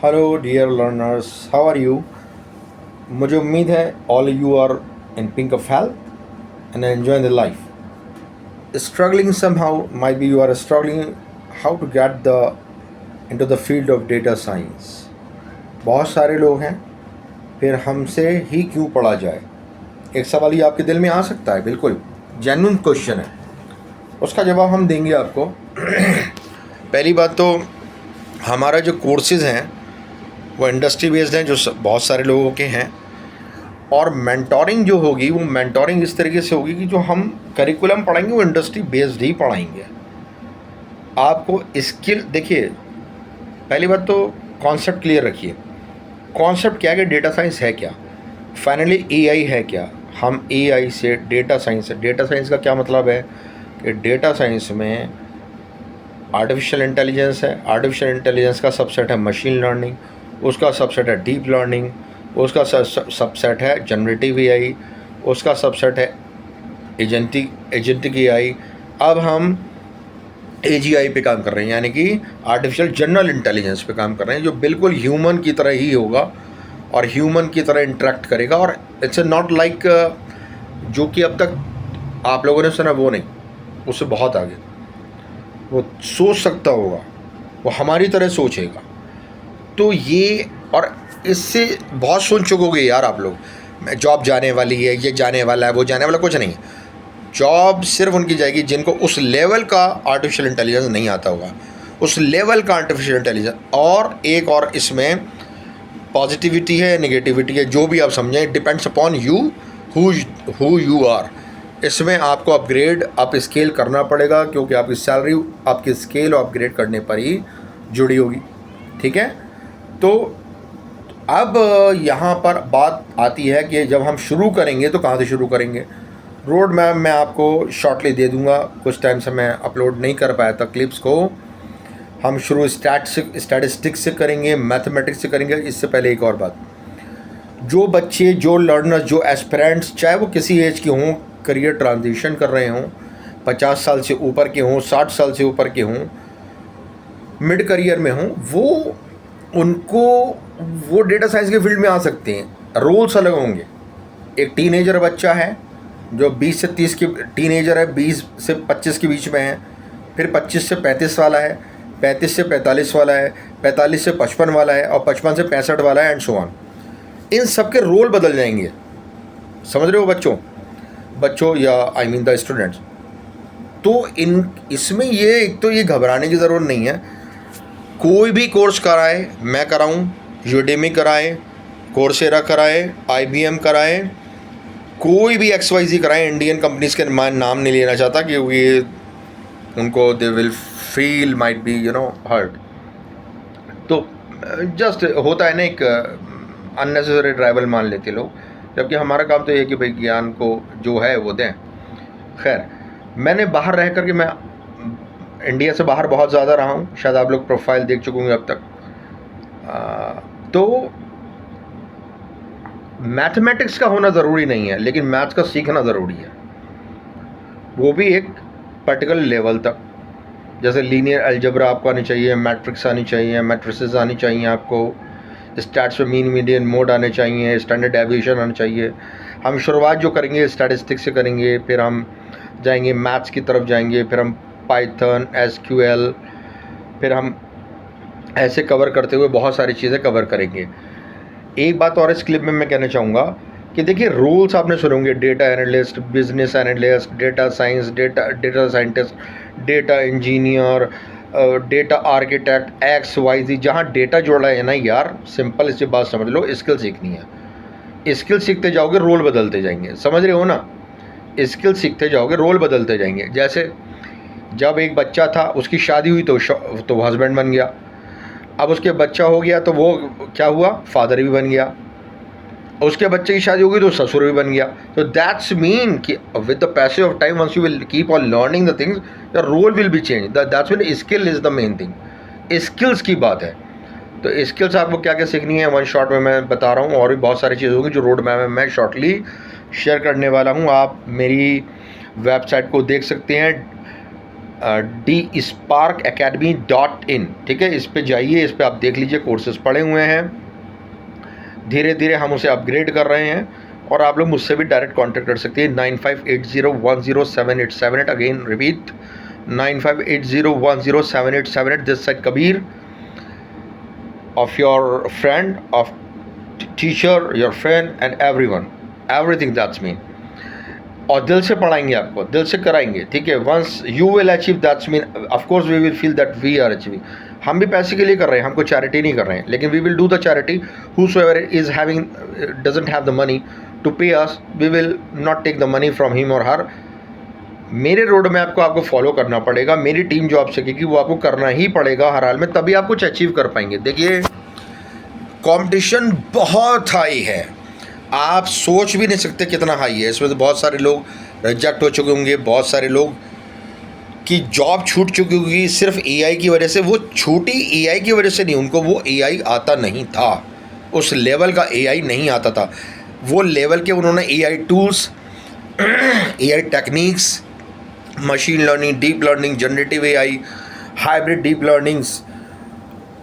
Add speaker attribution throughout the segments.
Speaker 1: Hello dear learners, how are you? मुझे उम्मीद है all you are in pink of health and enjoy the life. Struggling somehow, might be you are struggling how to get the into the field of data science. बहुत सारे लोग हैं, फिर हमसे ही क्यों पढ़ा जाए? एक सवाल ये आपके दिल में आ सकता है, बिल्कुल जेन्युइन क्वेश्चन है. उसका जवाब हम देंगे आपको. पहली बात तो हमारा जो कोर्सेज़ हैं वो इंडस्ट्री बेस्ड हैं, जो बहुत सारे लोगों के हैं. और मेंटोरिंग जो होगी वो मेंटोरिंग इस तरीके से होगी कि जो हम करिकुलम पढ़ाएंगे वो इंडस्ट्री बेस्ड ही पढ़ाएंगे. आपको स्किल देखिए, पहली बात तो कॉन्सेप्ट क्लियर रखिए. कॉन्सेप्ट क्या है कि डेटा साइंस है क्या, फाइनली एआई है क्या. हम एआई से डेटा साइंस का क्या मतलब है कि डेटा साइंस में आर्टिफिशियल इंटेलिजेंस है. आर्टिफिशियल इंटेलिजेंस का सबसेट है मशीन लर्निंग, उसका सबसेट है डीप लर्निंग, उसका सबसेट है जनरेटिव एआई, उसका सबसेट है एजेंटिक एआई. अब हम एजीआई पे काम कर रहे हैं, यानी कि आर्टिफिशियल जनरल इंटेलिजेंस पे काम कर रहे हैं, जो बिल्कुल ह्यूमन की तरह ही होगा और ह्यूमन की तरह इंटरेक्ट करेगा. और इट्स नॉट लाइक जो कि अब तक आप लोगों ने सुना, वो नहीं, उससे बहुत आगे. वो सोच सकता होगा, वो हमारी तरह सोचेगा. तो ये, और इससे बहुत सुन चुकोगे यार आप लोग, जॉब जाने वाली है, ये जाने वाला है, वो जाने वाला. कुछ नहीं. जॉब सिर्फ उनकी जाएगी जिनको उस लेवल का आर्टिफिशियल इंटेलिजेंस नहीं आता होगा, उस लेवल का आर्टिफिशियल इंटेलिजेंस. और एक और इसमें पॉजिटिविटी है, नेगेटिविटी है, जो भी आप समझें, depends upon you who you are. इसमें आपको अप स्केल करना पड़ेगा, क्योंकि आपकी सैलरी आपकी स्केल और अपग्रेड करने पर ही जुड़ी होगी. ठीक है. तो अब यहाँ पर बात आती है कि जब हम शुरू करेंगे तो कहाँ से शुरू करेंगे. रोड मैप मैं आपको शॉर्टली दे दूँगा. कुछ टाइम से मैं अपलोड नहीं कर पाया था क्लिप्स को. हम शुरू स्टैटिस्टिक्स से करेंगे, मैथमेटिक्स से करेंगे. इससे पहले एक और बात, जो बच्चे, जो लर्नर्स, जो एस्पिरेंट्स, चाहे वो किसी एज के हों, करियर ट्रांजिशन कर रहे हों, 50 साल से ऊपर के हों, 60 साल से ऊपर के हों, मिड करियर में हों, वो डेटा साइंस के फील्ड में आ सकते हैं. रोल्स अलग होंगे. एक टीनेजर बच्चा है जो 20 से 30 की टीनेजर है, 20 से 25 के बीच में है. फिर 25 से 35 वाला है, 35 से 45 वाला है, 45 से 55 वाला है, और 55 से 65 वाला है, एंड सो ऑन. इन सब के रोल बदल जाएंगे. समझ रहे हो बच्चों या आई मीन द स्टूडेंट्स. तो इसमें ये एक तो ये घबराने की ज़रूरत नहीं है. कोई भी कोर्स कराए, मैं कराऊं, यूडेमी कराए, कोर्सेरा कराए, IBM कराए, कोई भी XYZ कराए, इंडियन कंपनीज़ के नाम नहीं लेना चाहता क्योंकि उनको they will feel might be hurt. तो जस्ट होता है ना, एक अननेसेसरी ट्राइबल मान लेते लोग, जबकि हमारा काम तो ये है कि भाई ज्ञान को जो है वो दें. खैर, मैंने बाहर रह करके, मैं इंडिया से बाहर बहुत ज़्यादा रहा हूँ. शायद आप लोग प्रोफाइल देख चुके होंगे अब तक. तो मैथमेटिक्स का होना ज़रूरी नहीं है, लेकिन मैथ्स का सीखना ज़रूरी है, वो भी एक पर्टिकुलर लेवल तक. जैसे लीनियर अलजेब्रा आपको आनी चाहिए, मैट्रिक्स आनी चाहिए, मैट्रिसेस आनी चाहिए आपको, स्टैट्स में मीन मीडियन मोड आने चाहिए, स्टैंडर्ड डेविएशन आना चाहिए. हम शुरुआत जो करेंगे स्टैटिस्टिक्स से करेंगे, फिर हम जाएंगे मैथ्स की तरफ जाएंगे, फिर हम पाइथन, SQL, फिर हम ऐसे कवर करते हुए बहुत सारी चीज़ें कवर करेंगे. एक बात और इस क्लिप में मैं कहना चाहूँगा कि देखिए, रोल्स आपने सुने होंगे: data analyst, business analyst, data science, data scientist, data engineer, data architect, XYZ. जहाँ डेटा जोड़ा है ना यार, सिंपल इससे बात समझ लो, स्किल सीखनी है. स्किल सीखते जाओगे, रोल बदलते जाएंगे. समझ रहे हो ना? स्किल सीखते जाओगे, रोल बदलते जाएंगे. जैसे जब एक बच्चा था, उसकी शादी हुई तो वो हस्बैंड बन गया. अब उसके बच्चा हो गया तो वो क्या हुआ, फादर भी बन गया. उसके बच्चे की शादी होगी तो ससुर भी बन गया. तो दैट्स मीन कि with the passage of time, once you will keep on learning the things, your role will be change. That's mean skill is the main thing. Skills की बात है. तो स्किल्स आपको क्या क्या सीखनी है, वन शॉट में मैं बता रहा हूँ. और भी बहुत सारी चीज़ होगी जो रोड मैप में मैं शॉर्टली शेयर करने वाला हूँ. आप मेरी वेबसाइट को देख सकते हैं, dsparkacademy.in, ठीक है, इस पे जाइए, इस पे आप देख लीजिए, कोर्सेज पड़े हुए हैं। धीरे धीरे हम उसे अपग्रेड कर रहे हैं और आप लोग मुझसे भी डायरेक्ट कांटेक्ट कर सकते हैं 9580107878। Again repeat 9580107878। This side Kabir of your friend, of teacher, your friend and everyone, everything, that's mean। और दिल से पढ़ाएंगे आपको, दिल से कराएंगे, ठीक है। Once you will achieve that's mean of course we will feel that we are achieving. हम भी पैसे के लिए कर रहे हैं, हमको चैरिटी नहीं कर रहे हैं, लेकिन we will do the charity whosoever is having doesn't have the money to pay us, we will not take the money from him और हर। मेरे रोड मैप को आपको फॉलो करना पड़ेगा, मेरी टीम जो आपसे कहेगी वो आपको करना ही पड़ेगा हर हाल में, तभी आप कुछ अचीव कर पाएंगे। देखिए कंपटीशन बहुत हाई है, आप सोच भी नहीं सकते कितना हाई है। इसमें तो बहुत सारे लोग रिजेक्ट हो चुके होंगे, बहुत सारे लोग की जॉब छूट चुकी होगी सिर्फ एआई की वजह से। वो छूटी एआई की वजह से नहीं, उनको वो एआई आता नहीं था, उस लेवल का एआई नहीं आता था। वो लेवल के उन्होंने AI tools, AI techniques, machine learning, deep learning, generative AI, hybrid deep learnings,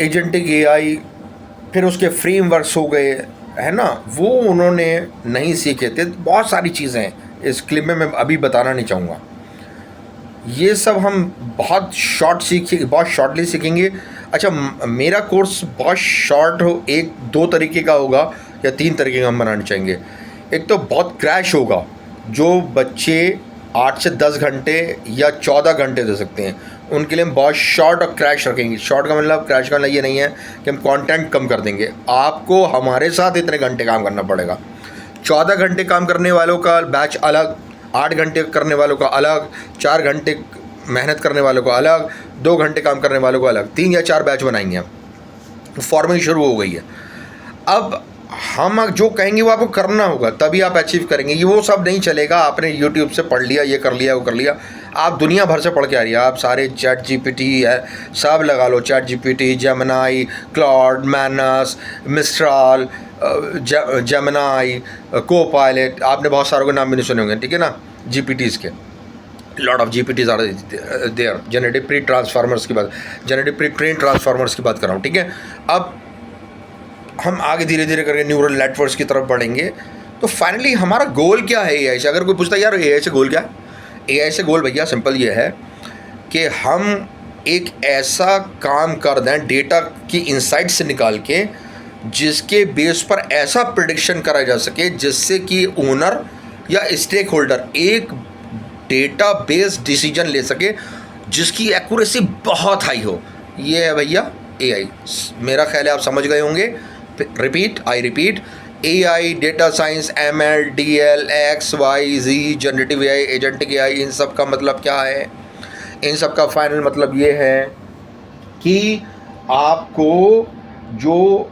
Speaker 1: agentic AI, फिर उसके फ्रेमवर्क्स हो गए, है ना, वो उन्होंने नहीं सीखे थे। बहुत सारी चीज़ें हैं, इस क्लिप में मैं अभी बताना नहीं चाहूँगा। ये सब हम बहुत शॉर्टली सीखेंगे। अच्छा, मेरा कोर्स बहुत शॉर्ट हो, एक दो तरीके का होगा या तीन तरीके का हम बनाना चाहेंगे। एक तो बहुत क्रैश होगा, जो बच्चे 8 से 10 घंटे या 14 घंटे दे सकते हैं, उनके लिए हम बहुत शॉर्ट और क्रैश रखेंगे। शॉर्ट का मतलब, क्रैश का मतलब ये नहीं है कि हम कंटेंट कम कर देंगे, आपको हमारे साथ इतने घंटे काम करना पड़ेगा। 14 घंटे काम करने वालों का बैच अलग, 8 घंटे करने वालों का अलग, 4 घंटे मेहनत करने वालों का अलग, 2 घंटे काम करने वालों का अलग, 3 या 4 बैच बनाएंगे हम। फॉर्मिंग शुरू हो गई है। अब हम जो कहेंगे वो आपको करना होगा, तभी आप अचीव करेंगे। ये वो सब नहीं चलेगा आपने यूट्यूब से पढ़ लिया, ये कर लिया, वो कर लिया। आप दुनिया भर से पढ़ के आ रही है, आप सारे चैट जीपीटी है सब लगा लो, ChatGPT, Gemini, Claude, Manus, Mistral, Gemini, Copilot, आपने बहुत सारों के नाम भी नहीं सुने होंगे, ठीक है ना, जीपीटीज़ के। Lot of GPTs are there. Generative pre transformers की बात, जनरेटिव प्री ट्रेन ट्रांसफार्मर्स की बात कर रहा हूँ, ठीक है। अब हम आगे धीरे धीरे करके न्यूरल नेटवर्क्स की तरफ बढ़ेंगे। तो फाइनली हमारा गोल क्या है एआई से? अगर कोई पूछता है यार एआई से गोल क्या है, एआई से गोल भैया सिंपल ये है कि हम एक ऐसा काम कर दें डेटा की इंसाइट्स निकाल के, जिसके बेस पर ऐसा प्रिडिक्शन करा जा सके जिससे कि ओनर या स्टेक होल्डर एक डेटा बेस्ड डिसीजन ले सके जिसकी एक्यूरेसी बहुत हाई हो। ये है भैया एआई। मेरा ख्याल है आप समझ गए होंगे। I repeat, AI, data science, ML, DL, X, Y, Z, generative AI, agentic AI, इन सब का मतलब क्या है? इन सब का फाइनल मतलब ये है कि आपको जो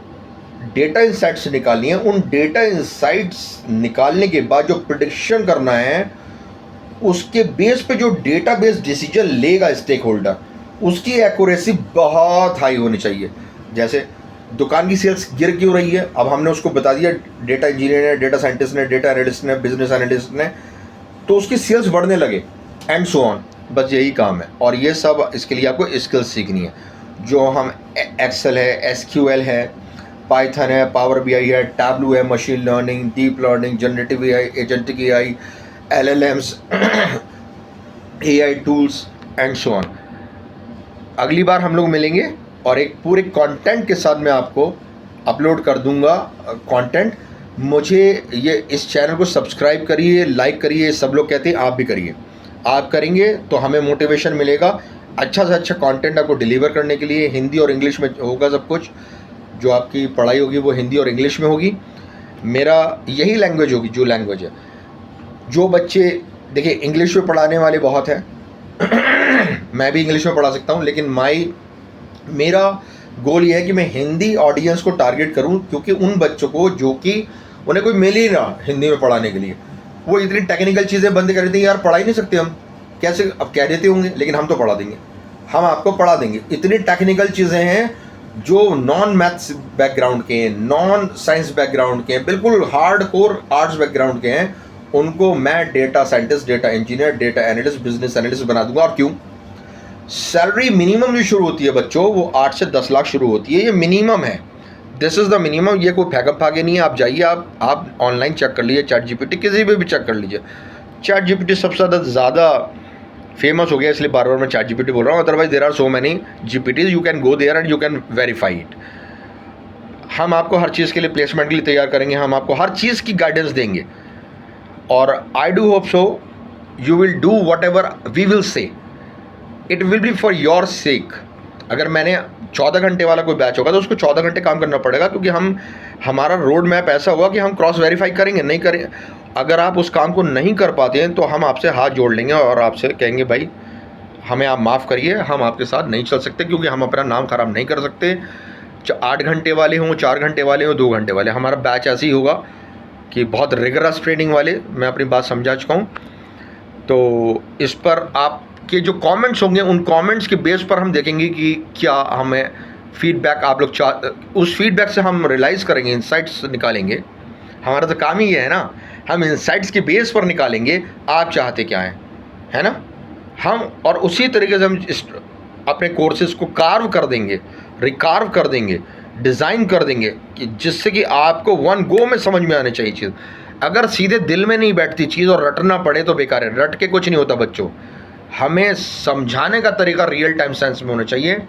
Speaker 1: डेटा इंसाइट्स निकालनी है, उन डेटा इंसाइट्स निकालने के बाद जो प्रेडिक्शन करना है, उसके बेस पे जो डेटा बेस डिसीजन लेगा स्टेक होल्डर, उसकी एक्यूरेसी बहुत हाई होनी चाहिए। जैसे दुकान की सेल्स गिर क्यों रही है, अब हमने उसको बता दिया, डेटा इंजीनियर ने, डेटा साइंटिस्ट ने, डेटा एनालिस्ट ने, बिजनेस एनालिस्ट ने, तो उसकी सेल्स बढ़ने लगे एंड सो ऑन। बस यही काम है। और ये सब इसके लिए आपको स्किल्स सीखनी है, जो हम एक्सेल है, एसक्यूएल है, पाइथन है, पावर बीआई है, टैब्लू है, machine learning, deep learning, generative AI, agentic AI, LLMs, AI tools and so on. अगली बार हम लोग मिलेंगे और एक पूरे कंटेंट के साथ मैं आपको अपलोड कर दूंगा कंटेंट। मुझे ये इस चैनल को सब्सक्राइब करिए, लाइक करिए, सब लोग कहते हैं आप भी करिए। आप करेंगे तो हमें मोटिवेशन मिलेगा अच्छा से अच्छा कंटेंट आपको डिलीवर करने के लिए। हिंदी और इंग्लिश में होगा सब कुछ, जो आपकी पढ़ाई होगी वो हिंदी और इंग्लिश में होगी। मेरा यही लैंग्वेज होगी जो लैंग्वेज है। जो बच्चे देखिए इंग्लिश में पढ़ाने वाले बहुत हैं मैं भी इंग्लिश में पढ़ा सकता हूँ, लेकिन मेरा गोल ये है कि मैं हिंदी ऑडियंस को टारगेट करूं, क्योंकि उन बच्चों को जो कि उन्हें कोई मिल ही ना हिंदी में पढ़ाने के लिए, वो इतनी टेक्निकल चीज़ें बंद कर देते हैं, यार पढ़ा ही नहीं सकते हम, कैसे? अब कह देते होंगे, लेकिन हम तो पढ़ा देंगे, हम आपको पढ़ा देंगे। इतनी टेक्निकल चीज़ें हैं जो नॉन मैथ्स बैकग्राउंड के हैं, नॉन साइंस बैकग्राउंड के हैं, बिल्कुल हार्ड कोर आर्ट्स बैकग्राउंड के हैं, उनको मैं data scientist, data engineer, data analyst, business analyst बना दूंगा। और क्यों? सैलरी मिनिमम जो शुरू होती है बच्चों वो 8 से 10 लाख शुरू होती है, ये मिनिमम है। दिस इज़ द मिनिमम, ये कोई फेंकम फागे नहीं है। आप जाइए, आप ऑनलाइन चेक कर लीजिए, चैट जीपीटी किसी पे भी चेक कर लीजिए। चैट जीपीटी सबसे ज़्यादा फेमस हो गया, इसलिए बार बार मैं चैट जीपीटी बोल रहा हूँ। Otherwise there are so many GPTs, you can go there and you can verify it. हम आपको हर चीज़ के लिए, प्लेसमेंट के लिए तैयार करेंगे, हम आपको हर चीज़ की गाइडेंस देंगे। और I do hope so you will do whatever we will say, it will be for your sake. अगर मैंने 14 घंटे वाला कोई बैच होगा तो उसको 14 घंटे काम करना पड़ेगा, क्योंकि हमारा रोड मैप ऐसा होगा कि हम क्रॉस वेरीफाई करेंगे, नहीं करें। अगर आप उस काम को नहीं कर पाते हैं तो हम आपसे हाथ जोड़ लेंगे और आपसे कहेंगे भाई हमें आप माफ़ करिए, हम आपके साथ नहीं चल सकते, क्योंकि हम अपना नाम ख़राब नहीं कर सकते। 8 घंटे वाले हों, 4 घंटे वाले हों, 2 घंटे वाले, हमारा बैच ऐसे ही होगा कि बहुत रिगरस ट्रेनिंग वाले। मैं अपनी बात समझा चुका हूँ। तो इस पर आपके जो कमेंट्स होंगे, उन कमेंट्स के बेस पर हम देखेंगे कि क्या हमें फीडबैक आप लोग उस फीडबैक से हम रियलाइज़ करेंगे, इंसाइट्स निकालेंगे। हमारा तो काम ही है ना, हम इंसाइट्स के बेस पर निकालेंगे आप चाहते क्या हैं, है ना। हम और उसी तरीके से हम अपने कोर्सेज़ को कार्व कर देंगे, रिकार्व कर देंगे, डिज़ाइन कर देंगे कि जिससे कि आपको वन गो में समझ में आने चाहिए चीज़। अगर सीधे दिल में नहीं बैठती चीज़ और रटना पड़े तो बेकार है। रट के कुछ नहीं होता बच्चों, हमें समझाने का तरीका रियल टाइम सेंस में होना चाहिए।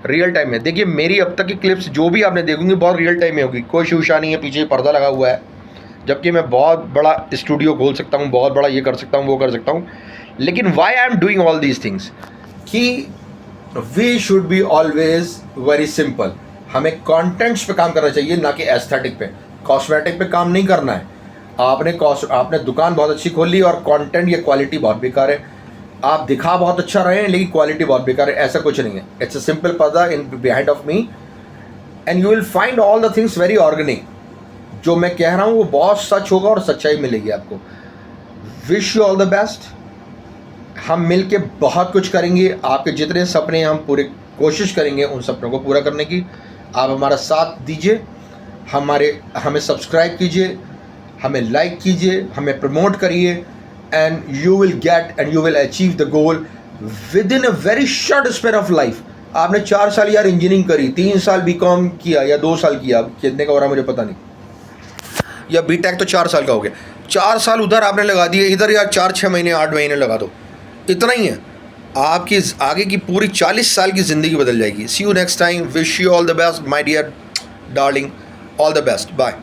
Speaker 1: रियल टाइम में देखिए, मेरी अब तक की क्लिप्स जो भी आपने देखूंगी बहुत रियल टाइम में होगी, कोई शूशा नहीं है, पीछे पर्दा लगा हुआ है। जबकि मैं बहुत बड़ा स्टूडियो खोल सकता हूँ, बहुत बड़ा ये कर सकता हूँ, वो कर सकता हूँ। लेकिन why I am doing all these things कि we should be always very simple. हमें कंटेंट्स पे काम करना चाहिए, ना कि एस्थेटिक पे, कॉस्मेटिक पे काम नहीं करना है। आपने दुकान बहुत अच्छी खोल ली और कंटेंट या क्वालिटी बहुत बेकार है, आप दिखा बहुत अच्छा रहे हैं लेकिन क्वालिटी बहुत बेकार है, ऐसा कुछ नहीं है। इट्स अ सिंपल पर्दा in behind of me and you will find all the things very organic. जो मैं कह रहा हूँ वो बहुत सच होगा और सच्चाई मिलेगी आपको। Wish you all the best. हम मिल के बहुत कुछ करेंगे, आपके जितने सपने हम पूरे कोशिश करेंगे उन सपनों को पूरा करने की। आप हमारा साथ दीजिए, हमें सब्सक्राइब कीजिए, हमें लाइक कीजिए, हमें प्रमोट करिए and you will get and you will achieve the goal with in a very short span of life. आपने 4 साल यार इंजीनियरिंग करी, 3 साल बीकॉम किया या 2 साल किया, कितने का हो रहा मुझे पता नहीं, या बीटेक तो 4 साल का हो गया। 4 साल उधर आपने लगा दिए, इधर यार 4-6 महीने 8 महीने लगा दो, इतना ही है। आपकी आगे की पूरी 40 साल की ज़िंदगी बदल जाएगी। See you next time. Wish you all the best my dear darling, all the best, bye.